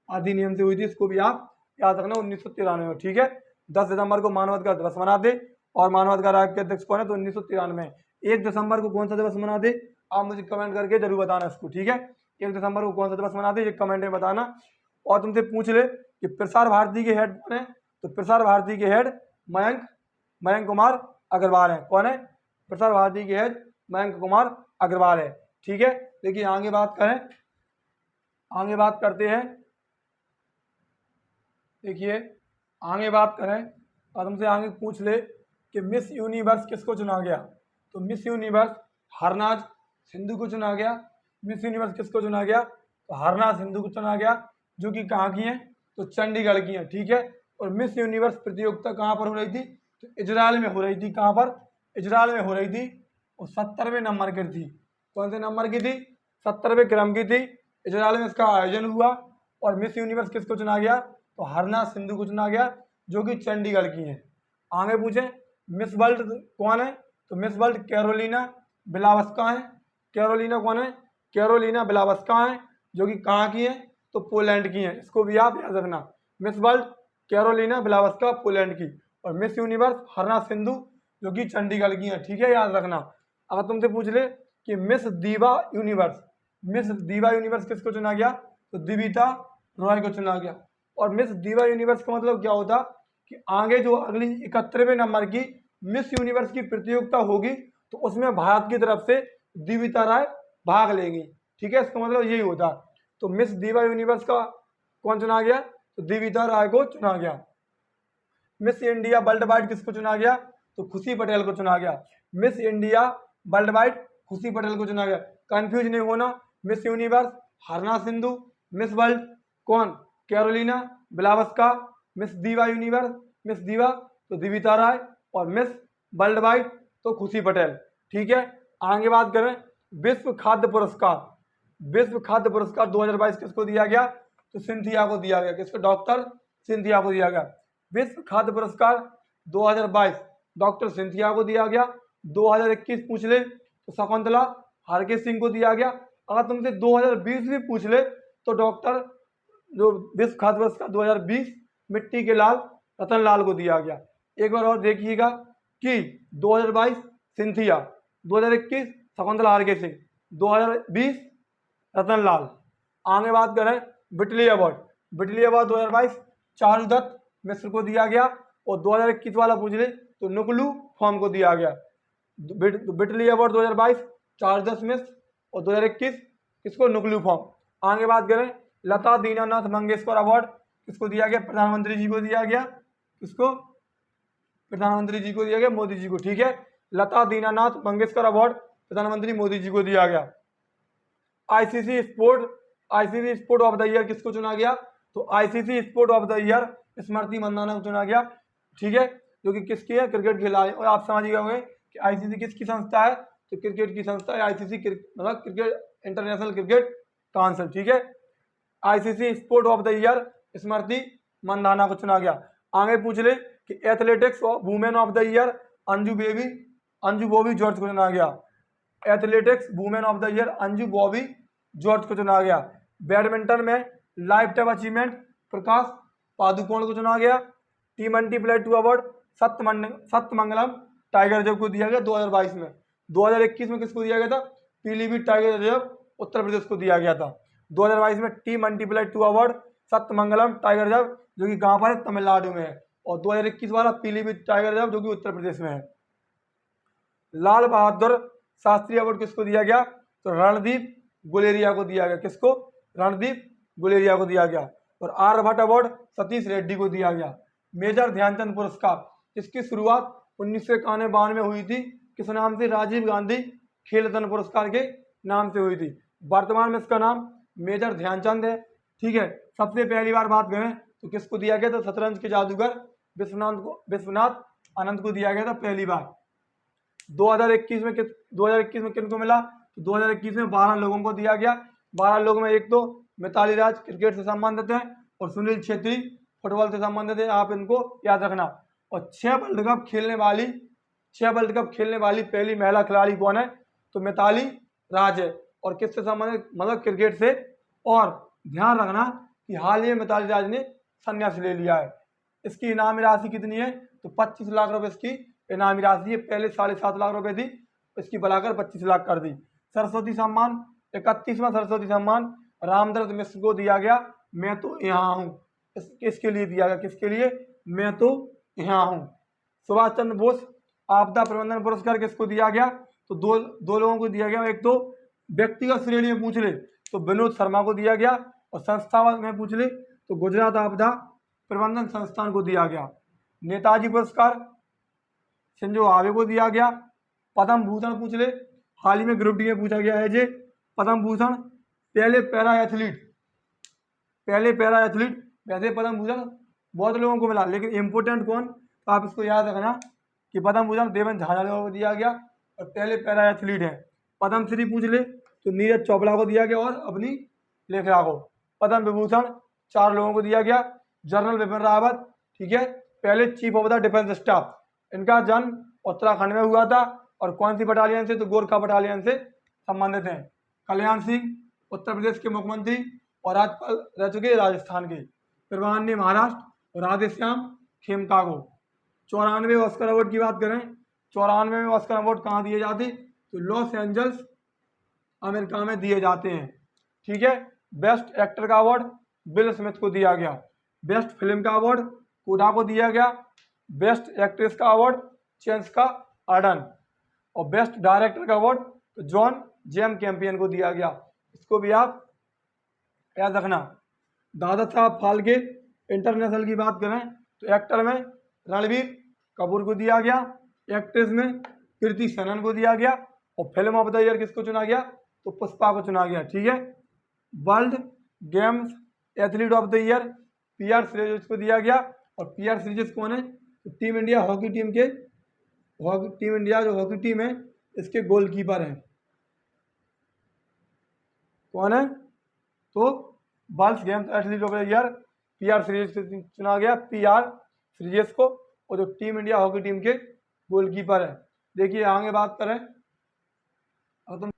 अधिनियम से हुई थी। इसको भी आप याद रखना, 1993 में, ठीक है। 10 दिसंबर को मानवाधिकार दिवस मनाते। और मानवाधिकार आयोग के अध्यक्ष कौन है? तो 1993। 1 दिसंबर को कौन सा दिवस मनाते? आप मुझे कमेंट करके जरूर बताना इसको, ठीक है। 1 दिसंबर को कौन सा दिवस मनाते, ये कमेंट में बताना। और तुमसे पूछ ले कि प्रसार भारती के हेड कौन है? तो प्रसार भारती के हेड मयंक कुमार अग्रवाल है। कौन है? प्रसार भारती के हेड मयंक कुमार अग्रवाल है, ठीक है। देखिए आगे बात करें, आगे बात करते हैं। देखिए आगे बात करें और तुमसे आगे पूछ ले कि मिस यूनिवर्स किसको चुना गया? तो मिस यूनिवर्स हरनाज सिंधु को चुना गया। मिस यूनिवर्स किसको चुना गया? तो हरनाज सिंधु को चुना गया, जो कि कहाँ की हैं? तो चंडीगढ़ की हैं, ठीक है। और मिस यूनिवर्स प्रतियोगिता कहाँ पर हो रही थी? तो इजराइल में हो रही थी। कहाँ पर? इजराइल में हो रही थी। और 70वें नंबर की थी। कौन से नंबर की थी? 70वें क्रम की थी। इजराइल में इसका आयोजन हुआ। और मिस यूनिवर्स किसको चुना गया? तो हरनाज सिंधु को चुना गया, जो कि चंडीगढ़ की हैं। आगे पूछें मिस वर्ल्ड कौन है? तो मिस वर्ल्ड कैरोलिना बिलावस्का है। कैरोलिना कौन है? कैरोलिना बिलावस्का है, जो कि कहाँ की है? तो पोलैंड की है। इसको भी आप याद रखना, miss World Karolina Bielawska Poland की। और मिस यूनिवर्स हरनाज सिंधु, जो कि चंडीगढ़ की है, ठीक है, याद रखना। अगर तुमसे पूछ ले कि मिस दीवा यूनिवर्स, मिस दीवा यूनिवर्स किसको चुना गया? तो दिविता रॉय को चुना गया। और मिस दीवा यूनिवर्स का मतलब क्या होता? कि आगे जो अगली 71वें नंबर की मिस यूनिवर्स की प्रतियोगिता होगी, तो उसमें भारत की तरफ से दिविता राय भाग लेंगी, ठीक है। इसका मतलब यही होता। तो मिस दीवा यूनिवर्स का कौन चुना गया? तो दिविता राय को चुना गया। मिस इंडिया वर्ल्ड वाइड किसको चुना गया? तो खुशी पटेल को चुना गया। मिस इंडिया वर्ल्ड वाइड खुशी पटेल को चुना गया। कंफ्यूज नहीं होना, miss universe Harnaaz Sindhu, miss world कौन? कैरोलिना बिलावस्का, मिस दीवा यूनिवर्स मिस दीवा तो दिविता राय, और मिस वर्ल्ड वाइड तो खुशी पटेल, ठीक है। आगे बात करें विश्व खाद्य पुरस्कार। विश्व खाद्य पुरस्कार 2022 किसको दिया गया? तो सिंथिया को दिया गया। किसको? डॉक्टर सिंथिया को दिया गया। विश्व खाद्य पुरस्कार 2022 डॉक्टर सिंथिया को दिया गया। 2021 पूछ ले तो शकुंतला हरके सिंह को दिया गया। अगर तुमसे 2020 भी पूछ ले तो डॉक्टर जो विश्व खाद्य पुरस्कार 2020 मिट्टी के लाल रतन लाल को दिया गया। एक बार और देखिएगा कि 2022 सिंथिया, 2021 शकुंतला हरके सिंह, 2020 रतन लाल। आगे बात करें Whitley award. Whitley award 2022 Charudatt Mishra को दिया गया। और 2021 वाला पूछ ले तो नुकलू फॉर्म को दिया गया। बिटली अवार्ड 2022 चार्ल्स स्मिथ और 2021 किसको, नुकलू फॉर्म। आगे बात करें लता दीनानाथ मंगेशकर अवार्ड किसको दिया गया, प्रधानमंत्री जी को दिया गया। किसको, प्रधानमंत्री जी को दिया गया, मोदी जी को। ठीक है, लता दीनानाथ मंगेशकर अवार्ड प्रधानमंत्री मोदी जी को दिया गया। ICC sport of the year किसको चुना गया, तो ICC sport of the year Smriti Mandhana को चुना गया। ठीक है, जो कि किसकी है, क्रिकेट खिलाड़ी। और आप समझ गए होंगे कि आईसीसी किसकी संस्था है, तो क्रिकेट की संस्था है आईसीसी, मतलब क्रिकेट इंटरनेशनल क्रिकेट काउंसिल। ठीक है, ICC sport of the year Smriti Mandhana को चुना गया। आगे पूछ ले कि athletics women of the year Anju Bobby George को चुना गया। Athletics women of the year Anju Bobby George को चुना गया। बैडमिंटन में lifetime achievement Prakash Padukone को चुना गया। T20+2 award Sathyamangalam tiger reserve को दिया गया 2022 में। 2021 में किसको दिया गया था, पीलीभीत टाइगर रिजर्व उत्तर प्रदेश को दिया गया था। 2022 में T20+2 award Sathyamangalam tiger reserve जो कि कहाँ पर है, तमिलनाडु में है। और 2021 वाला पीलीभीत टाइगर रिजर्व जो कि उत्तर प्रदेश में है। लाल बहादुर शास्त्री अवार्ड किसको दिया गया, तो रणदीप गुलेरिया को दिया गया। किसको, रणदीप गुलेरिया को दिया गया। और आर्यभट्ट अवार्ड सतीश रेड्डी को दिया गया। मेजर ध्यानचंद पुरस्कार इसकी शुरुआत 1991 में हुई थी, किस नाम से, राजीव गांधी खेल रत्न पुरस्कार के नाम से हुई थी। वर्तमान में इसका नाम मेजर ध्यानचंद है। ठीक है, सबसे पहली बार बात करें तो किसको दिया गया, तो शतरंज के जादूगर विश्वनाथ आनंद को दिया गया था पहली बार। 2021 में किनको मिला, तो 2021 में 12 लोगों को दिया गया। 12 लोगों में एक तो मिताली राज क्रिकेट से संबंधित है और सुनील छेत्री फुटबॉल से संबंधित है, आप इनको याद रखना। और 6 वर्ल्ड कप खेलने वाली पहली महिला खिलाड़ी कौन है, तो मिताली राज है। और किससे संबंधित, मतलब क्रिकेट से। और ध्यान रखना कि हाल ही में मिताली राज ने संन्यास ले लिया है। इसकी इनामी राशि कितनी है, तो 25 लाख रुपए इसकी इनामी राशि है। पहले 7.5 लाख रुपए थी, इसकी बढ़ाकर 25 लाख कर दी। सरस्वती सम्मान 31वां सरस्वती सम्मान रामदत्त मिश्र को दिया गया। मैं तो यहाँ हूँ, किसके लिए दिया गया, किसके लिए, मैं तो यहाँ हूँ। सुभाष चंद्र बोस आपदा प्रबंधन पुरस्कार किसको दिया गया, तो दो लोगों को दिया गया। एक तो व्यक्तिगत श्रेणी में पूछ ले तो विनोद शर्मा को दिया गया, और संस्था में पूछ ले तो गुजरात आपदा प्रबंधन संस्थान को दिया गया। नेताजी पुरस्कार शिंजो आबे को दिया गया। पद्म भूषण पूछ ले, हाल ही में ग्रुप डी में पूछा गया है जे पद्म भूषण पहले पैरा एथलीट। वैसे पद्म भूषण बहुत लोगों को मिला, लेकिन इम्पोर्टेंट कौन, तो आप इसको याद रखना कि पद्म भूषण देवेंद्र झाझा को दिया गया और पहले पैरा एथलीट है। पद्म श्री पूछ ले तो नीरज चोपड़ा को दिया गया और अपनी लेखरा को। पद्म विभूषण 4 लोगों को दिया गया। जनरल बिपिन रावत, ठीक है, पहले chief of the defence staff. इनका जन्म उत्तराखंड में हुआ था और कौन सी बटालियन से, तो गोरखा बटालियन से संबंधित हैं। कल्याण सिंह उत्तर प्रदेश के मुख्यमंत्री और राज्यपाल रह चुके राजस्थान के। त्रिवान्य महाराष्ट्र, राधेश्याम खेमका को। 94 ऑस्कर अवार्ड की बात करें, 94 ऑस्कर अवार्ड कहाँ दिए जाते, तो लॉस एंजल्स अमेरिका में दिए जाते हैं। ठीक है, बेस्ट एक्टर का अवार्ड विल स्मिथ को दिया गया। बेस्ट फिल्म का अवार्ड कोडा को दिया गया। बेस्ट एक्ट्रेस का अवार्ड चेंस का आर्डन। और बेस्ट डायरेक्टर का अवार्ड तो जॉन जेम कैंपियन को दिया गया। इसको भी आप याद रखना। दादा साहब फाल्के इंटरनेशनल की बात करें तो एक्टर में रणबीर कपूर को दिया गया, एक्ट्रेस में कृति सेनन को दिया गया, और फिल्म ऑफ द ईयर किसको चुना गया, तो पुष्पा को चुना गया। ठीक है, world games athlete of the year PR Sreejesh को दिया गया। और PR श्रीजेश कौन है, तो टीम इंडिया हॉकी टीम जो हॉकी टीम है इसके गोलकीपर हैं। कौन है, तो world games athlete of the year PR Sreejesh को चुना गया, PR श्रीजेश को, और जो टीम इंडिया हॉकी टीम के गोलकीपर है। देखिए आगे बात करें, और तुम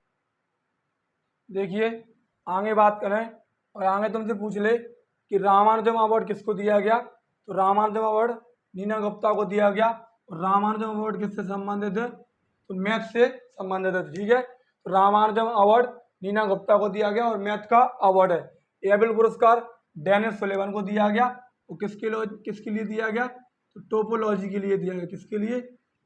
देखिए आगे बात करें और आगे तुमसे पूछ ले कि रामानुजम अवार्ड किसको दिया गया, तो रामानुजम अवार्ड नीना गुप्ता को दिया गया। और रामानुजम अवार्ड किससे संबंधित है, तो मैथ से संबंधित है। ठीक है, तो रामानुजम अवार्ड नीना गुप्ता को दिया गया और मैथ का अवार्ड है। एबल पुरस्कार डेनिस सुलेवन को दिया गया। वो किसके लिए दिया गया, तो टोपोलॉजी के लिए दिया गया, किसके लिए?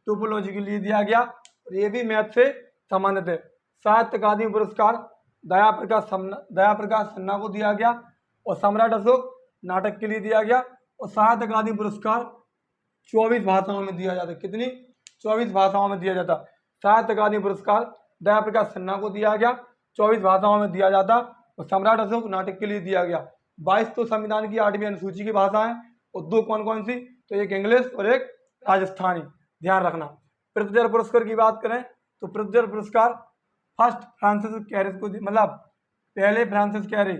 टोपोलॉजी के लिए दिया गया। और ये भी मैथ से संबंधित है। साहित्य अकादमी पुरस्कार दया प्रकाश सन्ना को दिया गया। और सम्राट अशोक नाटक के लिए दिया गया। और साहित्य अकादमी पुरस्कार 24 भाषाओं में दिया जाता है। कितनी? 24 भाषाओं में दिया जाता। साहित्य अकादमी पुरस्कार दया प्रकाश सन्ना को दिया गया, 24 भाषाओं में दिया जाता। और सम्राट अशोक नाटक के लिए दिया गया। 22 तो संविधान की 8वीं अनुसूची की भाषा है। और 2 कौन कौन सी? तो एक इंग्लिश और एक राजस्थानी, ध्यान रखना। पृथ्वीधर पुरस्कार की बात करें तो पृथ्वीधर पुरस्कार फर्स्ट फ्रांसिस कैरे को, मतलब पहले फ्रांसिस कैरे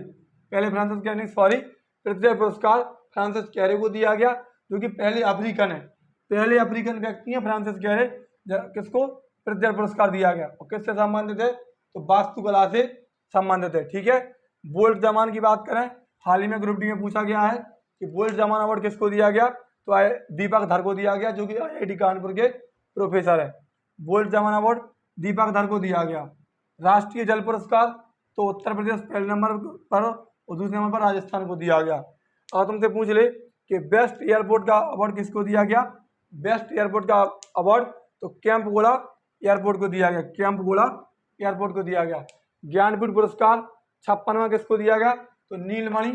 पृथ्वीधर पुरस्कार फ्रांसिस कैरे को दिया गया, जो कि पहले अफ्रीकन व्यक्ति हैं फ्रांसिस कैरे, किसको पृथ्वीधर पुरस्कार दिया गया। और किससे संबंधित है? तो वास्तुकला से संबंधित है। ठीक है। बोल्ट जमान की बात करें, हाल ही में ग्रुप डी में पूछा गया है कि बोल्ट जमान अवार्ड किसको दिया गया? तो दीपक धर को दिया गया, जो कि IIT कानपुर के प्रोफेसर है। बोल्ट जमान अवार्ड दीपक धर को दिया गया। राष्ट्रीय जल पुरस्कार तो उत्तर प्रदेश पहले नंबर पर और दूसरे नंबर पर राजस्थान को दिया गया। और तुमसे पूछ ले कि बेस्ट एयरपोर्ट का अवार्ड किसको दिया गया? बेस्ट एयरपोर्ट का अवार्ड तो कैंपगोला एयरपोर्ट को दिया गया। ज्ञानपीठ पुरस्कार 56वां किसको दिया गया? तो नीलमणि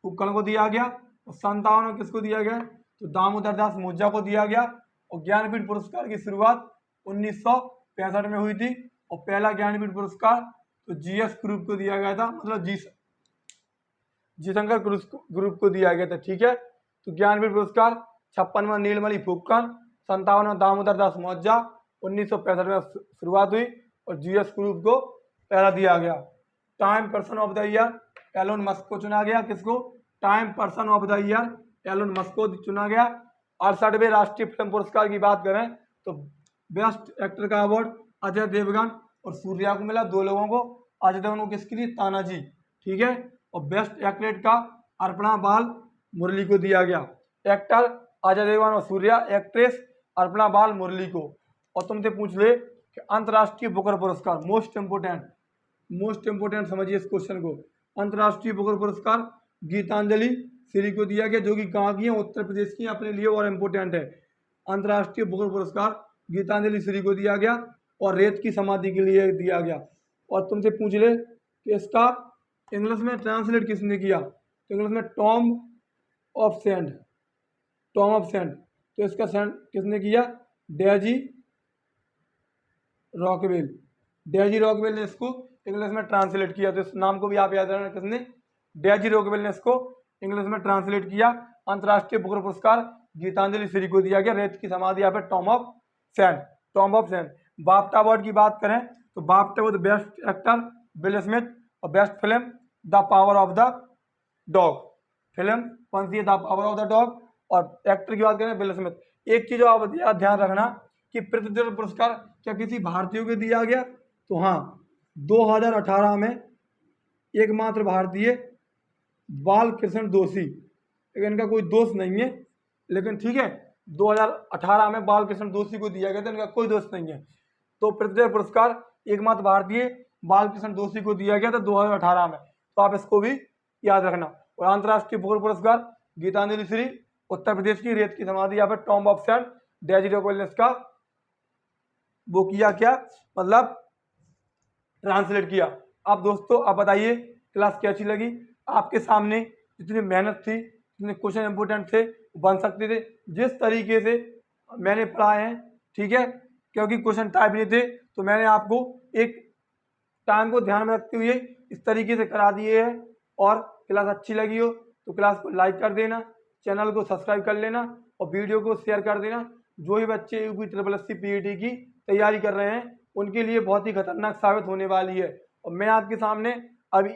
फुक्कड़ को दिया गया। और 57वां किसको दिया गया? तो दामोदर दास मोजा को दिया गया। और ज्ञानपीठ पुरस्कार की शुरुआत 1965 में हुई थी। और पहला ज्ञानपीठ पुरस्कार तो GS ग्रुप को दिया गया था, मतलब जी शंकर ग्रुप को दिया गया था। ठीक है। तो ज्ञानपीठ पुरस्कार 56वां नीलमणि फुक्कड़, 57वां दामोदर दास मोजा, 1965 में शुरुआत हुई और GS ग्रुप को पहला दिया गया। Time person of the year Elon Musk को चुना गया। किसको? Time person of the year Elon Musk को चुना गया। 68वें राष्ट्रीय फिल्म पुरस्कार की बात करें तो बेस्ट एक्टर का अवार्ड अजय देवगन और सूर्या को मिला, 2 लोगों को। अजय देवगन को किसके लिए? तानाजी। ठीक है। और बेस्ट एक्ट्रेस का अर्पणा बाल मुरली को दिया गया। एक्टर अजय देवगन और सूर्या, एक्ट्रेस अर्पणा बाल मुरली को। और तुमसे पूछ ले कि अंतर्राष्ट्रीय बुकर पुरस्कार, मोस्ट इंपोर्टेंट समझिए इस क्वेश्चन को। अंतर्राष्ट्रीय बुकर पुरस्कार गीतांजलि श्री को दिया गया, जो कि कहाँ की है? उत्तर प्रदेश की, अपने लिए और इम्पोर्टेंट है। अंतर्राष्ट्रीय बुकर पुरस्कार गीतांजलि श्री को दिया गया और रेत की समाधि के लिए दिया गया। और तुमसे पूछ ले कि इसका इंग्लिश में ट्रांसलेट किसने किया? तो इंग्लिश में टॉम ऑफ सेंड। तो इसका सेंड किसने किया? डेजी रॉकवेल ने इसको इंग्लिश में ट्रांसलेट किया। तो इस नाम को भी आप याद रखना, किसने? डेजी रॉकवेल ने इसको इंग्लिश में ट्रांसलेट किया। अंतर्राष्ट्रीय बुकर पुरस्कार गीतांजलि श्री को दिया गया, रेत की समाधि यहाँ पे tomb of sand. BAFTA award की बात करें तो BAFTA award best actor Will Smith और best film the power of the dog. फिल्म कौन सी है? The power of the dog. और एक्टर की बात करें विल स्मिथ। एक चीज आप ध्यान रखना कि पृथ्वीधर पुरस्कार क्या किसी भारतीय को दिया गया? तो हाँ, 2018 में एकमात्र भारतीय बाल कृष्ण दोषी, लेकिन इनका कोई दोष नहीं है, लेकिन ठीक है 2018 में बाल कृष्ण दोषी को दिया गया था, इनका कोई दोष नहीं है। तो पृथ्वीधर पुरस्कार एकमात्र भारतीय बाल कृष्ण दोषी को दिया गया था 2018 में, तो आप इसको भी याद रखना। और अंतर्राष्ट्रीय बुकर पुरस्कार गीतांजलि श्री, उत्तर प्रदेश की, रेत की समाधि यहाँ पर Tom of send, Daisy Rockwell ने इसका वो किया, क्या मतलब ट्रांसलेट किया। अब दोस्तों आप बताइए क्लास कैसी लगी? आपके सामने जितनी मेहनत थी, जितने क्वेश्चन इंपोर्टेंट थे बन सकते थे, जिस तरीके से मैंने पढ़ाए हैं, ठीक है, क्योंकि क्वेश्चन टाइप नहीं थे तो मैंने आपको एक टाइम को ध्यान में रखते हुए इस तरीके से करा दिए हैं। और क्लास अच्छी लगी हो तो क्लास को लाइक कर देना, चैनल को सब्सक्राइब कर लेना और वीडियो को शेयर कर देना। जो भी बच्चे UPSSC PET की तैयारी कर रहे हैं उनके लिए बहुत ही खतरनाक साबित होने वाली है। और मैं आपके सामने अभी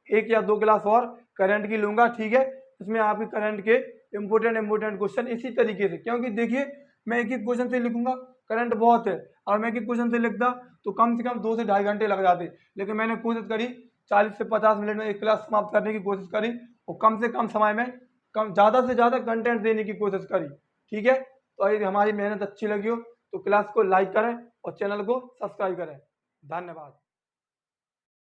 एक या 2 क्लास और करंट की लूँगा, ठीक है, इसमें आपके करंट के इम्पोर्टेंट क्वेश्चन इसी तरीके से, क्योंकि देखिए मैं एक क्वेश्चन से लिखूंगा, करंट बहुत है और मैं एक क्वेश्चन से लिखता तो कम से कम 2 से 2.5 घंटे लग जाते, लेकिन मैंने कोशिश करी 40 से 50 मिनट में एक क्लास समाप्त करने की कोशिश करी और कम से कम समय में ज़्यादा से ज़्यादा कंटेंट देने की कोशिश करी, ठीक है। तो यदि हमारी मेहनत अच्छी लगी हो तो क्लास को लाइक करें और चैनल को सब्सक्राइब करें। धन्यवाद।